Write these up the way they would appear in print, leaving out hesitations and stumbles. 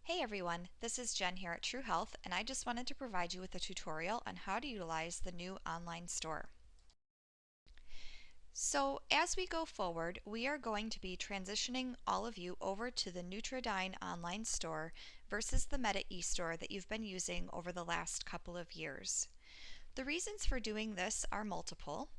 Hey everyone, this is Jen here at True Health, and I just wanted to provide you with a tutorial on how to utilize the new online store. So, as we go forward, we are going to be transitioning all of you over to the Nutridyne online store versus the Meta e-store that you've been using over the last couple of years. The reasons for doing this are multiple.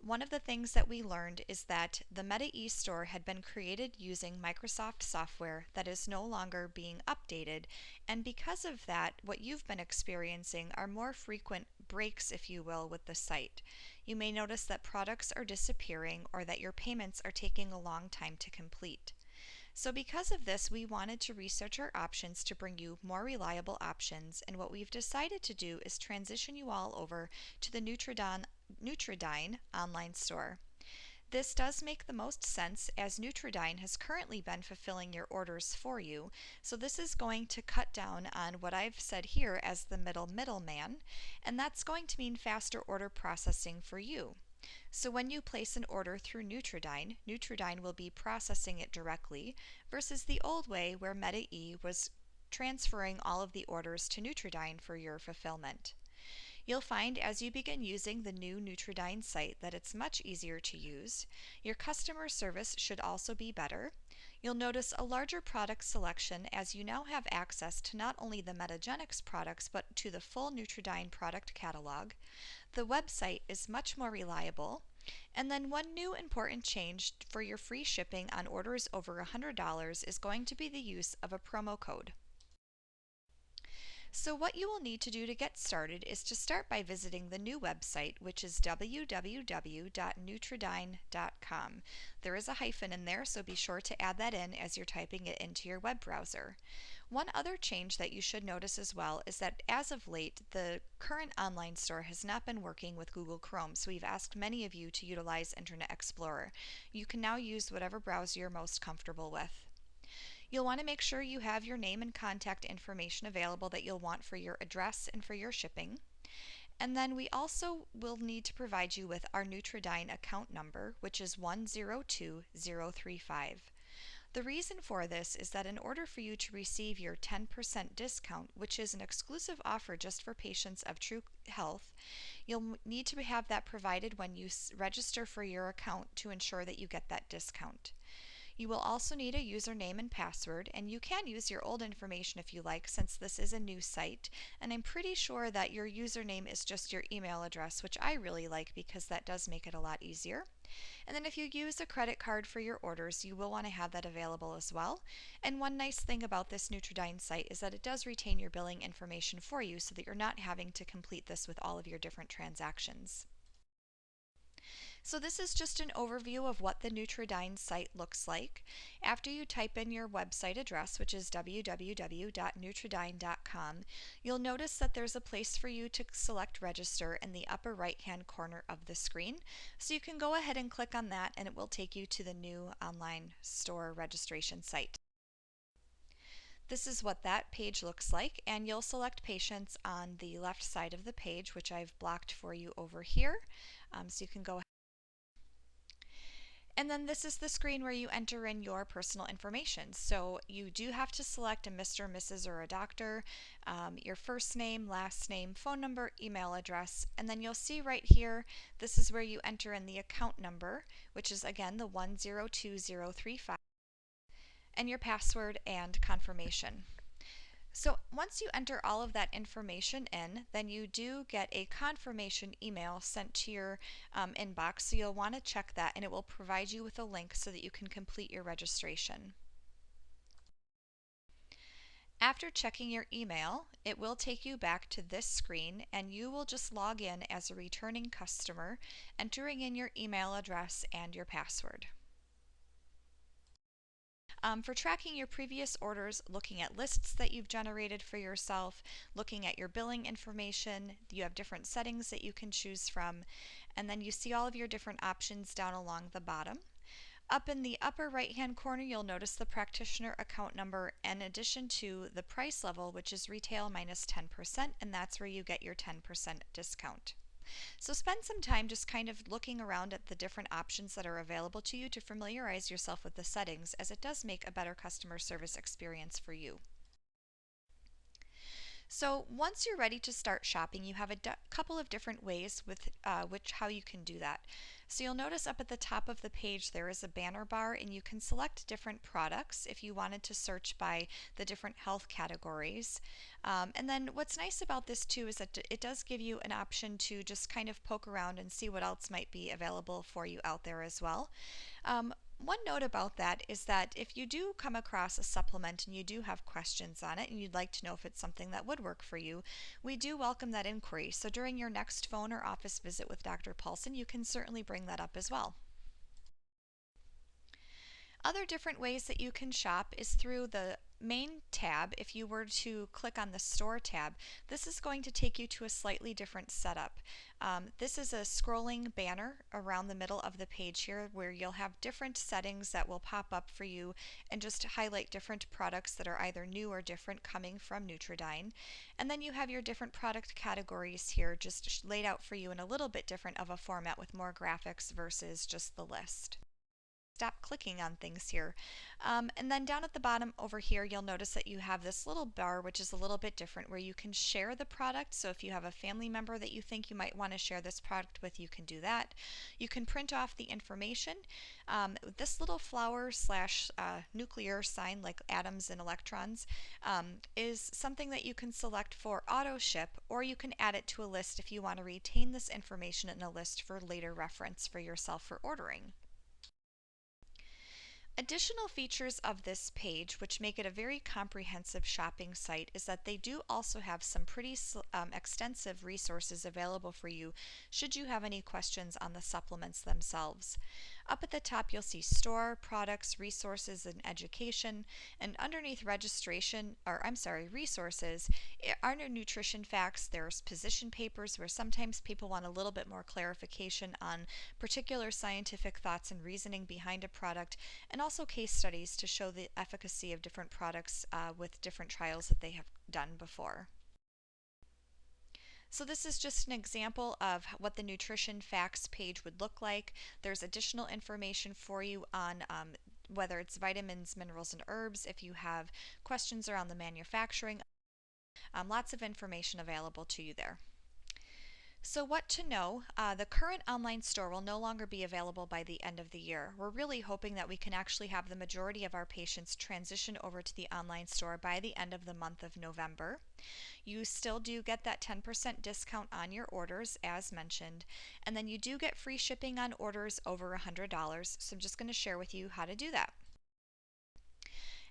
One of the things that we learned is that the Meta eStore had been created using Microsoft software that is no longer being updated, and because of that, what you've been experiencing are more frequent breaks, if you will, with the site. You may notice that products are disappearing or that your payments are taking a long time to complete. So because of this, we wanted to research our options to bring you more reliable options, and what we've decided to do is transition you all over to the Nutridyne online store. This does make the most sense as Nutridyne has currently been fulfilling your orders for you, so this is going to cut down on what I've said here as the middleman, and that's going to mean faster order processing for you. So when you place an order through Nutridyne, Nutridyne will be processing it directly versus the old way where MetaE was transferring all of the orders to Nutridyne for your fulfillment. You'll find as you begin using the new Nutridyne site that it's much easier to use. Your customer service should also be better. You'll notice a larger product selection as you now have access to not only the Metagenics products but to the full Nutridyne product catalog. The website is much more reliable. And then one new important change for your free shipping on orders over $100 is going to be the use of a promo code. So what you will need to do to get started is to start by visiting the new website, which is www.nutridyne.com. There is a hyphen in there, so be sure to add that in as you're typing it into your web browser. One other change that you should notice as well is that as of late, the current online store has not been working with Google Chrome, so we've asked many of you to utilize Internet Explorer. You can now use whatever browser you're most comfortable with. You'll want to make sure you have your name and contact information available that you'll want for your address and for your shipping. And then we also will need to provide you with our Nutridyne account number, which is 102035. The reason for this is that in order for you to receive your 10% discount, which is an exclusive offer just for patients of True Health, you'll need to have that provided when you register for your account to ensure that you get that discount. You will also need a username and password, and you can use your old information if you like, since this is a new site, and I'm pretty sure that your username is just your email address, which I really like because that does make it a lot easier. And then if you use a credit card for your orders, you will want to have that available as well. And one nice thing about this Nutridyne site is that it does retain your billing information for you so that you're not having to complete this with all of your different transactions. So this is just an overview of what the Nutridyne site looks like. After you type in your website address, which is www.nutridyne.com, you'll notice that there's a place for you to select register in the upper right hand corner of the screen. So you can go ahead and click on that and it will take you to the new online store registration site. This is what that page looks like, and you'll select patients on the left side of the page, which I've blocked for you over here. So you can go. And then this is the screen where you enter in your personal information. So you do have to select a Mr., Mrs., or a doctor, your first name, last name, phone number, email address, and then you'll see right here, this is where you enter in the account number, which is again the 102035, and your password and confirmation. So once you enter all of that information in, then you do get a confirmation email sent to your inbox. So you'll want to check that and it will provide you with a link so that you can complete your registration. After checking your email, it will take you back to this screen and you will just log in as a returning customer, entering in your email address and your password. For tracking your previous orders, looking at lists that you've generated for yourself, looking at your billing information, you have different settings that you can choose from, and then you see all of your different options down along the bottom. Up in the upper right hand corner, you'll notice the practitioner account number in addition to the price level, which is retail minus 10%, and that's where you get your 10% discount. So spend some time just kind of looking around at the different options that are available to you to familiarize yourself with the settings, as it does make a better customer service experience for you. So once you're ready to start shopping, you have a couple of different ways with how you can do that. So you'll notice up at the top of the page there is a banner bar, and you can select different products if you wanted to search by the different health categories. And then what's nice about this too is that it does give you an option to just kind of poke around and see what else might be available for you out there as well. One note about that is that if you do come across a supplement and you do have questions on it and you'd like to know if it's something that would work for you, we do welcome that inquiry. So during your next phone or office visit with Dr. Paulson, you can certainly bring that up as well. Other different ways that you can shop is through the main tab. If you were to click on the store tab, this is going to take you to a slightly different setup. This is a scrolling banner around the middle of the page here where you'll have different settings that will pop up for you and just highlight different products that are either new or different coming from Nutridyne. And then you have your different product categories here just laid out for you in a little bit different of a format with more graphics versus just the list. Stop clicking on things here. And then down at the bottom over here, you'll notice that you have this little bar, which is a little bit different, where you can share the product. So if you have a family member that you think you might want to share this product with, you can do that. You can print off the information. This little flower slash nuclear sign, like atoms and electrons, is something that you can select for auto ship, or you can add it to a list if you want to retain this information in a list for later reference for yourself for ordering. Additional features of this page, which make it a very comprehensive shopping site, is that they do also have some pretty extensive resources available for you should you have any questions on the supplements themselves. Up at the top, you'll see store, products, resources, and education, and underneath resources, under nutrition facts, there's position papers where sometimes people want a little bit more clarification on particular scientific thoughts and reasoning behind a product, and also case studies to show the efficacy of different products with different trials that they have done before. So this is just an example of what the nutrition facts page would look like. There's additional information for you on whether it's vitamins, minerals, and herbs. If you have questions around the manufacturing, lots of information available to you there. So what to know, the current online store will no longer be available by the end of the year. We're really hoping that we can actually have the majority of our patients transition over to the online store by the end of the month of November. You still do get that 10% discount on your orders as mentioned, and then you do get free shipping on orders over $100, so I'm just going to share with you how to do that.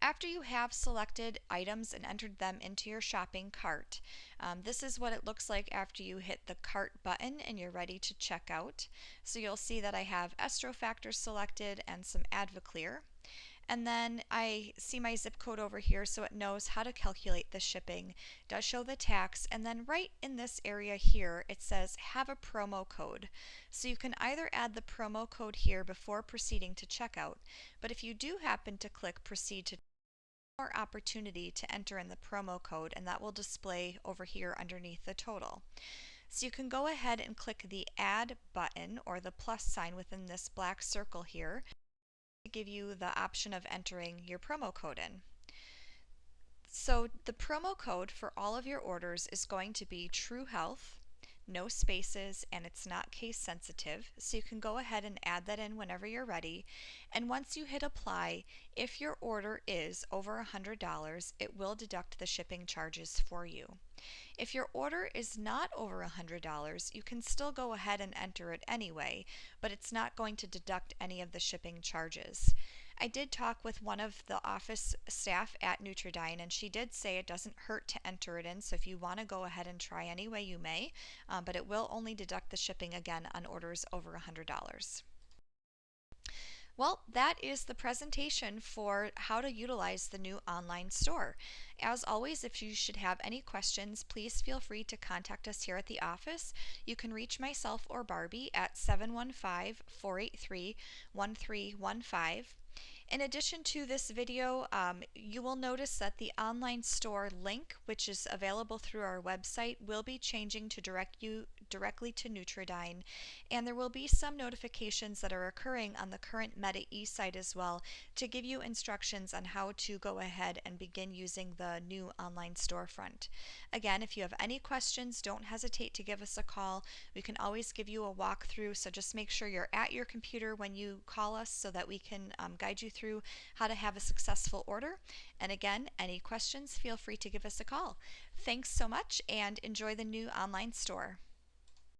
After you have selected items and entered them into your shopping cart, this is what it looks like after you hit the cart button and you're ready to check out. So you'll see that I have Estrofactor selected and some Advoclear. And then I see my zip code over here so it knows how to calculate the shipping, does show the tax, and then right in this area here it says have a promo code. So you can either add the promo code here before proceeding to checkout, but if you do happen to click proceed to more opportunity to enter in the promo code, and that will display over here underneath the total. So you can go ahead and click the add button or the plus sign within this black circle here to give you the option of entering your promo code in. So the promo code for all of your orders is going to be True Health, no spaces, and it's not case sensitive, so you can go ahead and add that in whenever you're ready. And once you hit apply, if your order is over $100, it will deduct the shipping charges for you. If your order is not over $100, you can still go ahead and enter it anyway, but it's not going to deduct any of the shipping charges. I did talk with one of the office staff at Nutridyne, and she did say it doesn't hurt to enter it in, so if you want to go ahead and try anyway, you may, but it will only deduct the shipping again on orders over $100. Well, that is the presentation for how to utilize the new online store. As always, if you should have any questions, please feel free to contact us here at the office. You can reach myself or Barbie at 715-483-1315. In addition to this video, you will notice that the online store link, which is available through our website, will be changing to direct you directly to Nutridyne, and there will be some notifications that are occurring on the current MetaE site as well to give you instructions on how to go ahead and begin using the new online storefront. Again, if you have any questions, don't hesitate to give us a call. We can always give you a walkthrough, so just make sure you're at your computer when you call us so that we can guide you through how to have a successful order. And again, any questions, feel free to give us a call. Thanks so much and enjoy the new online store.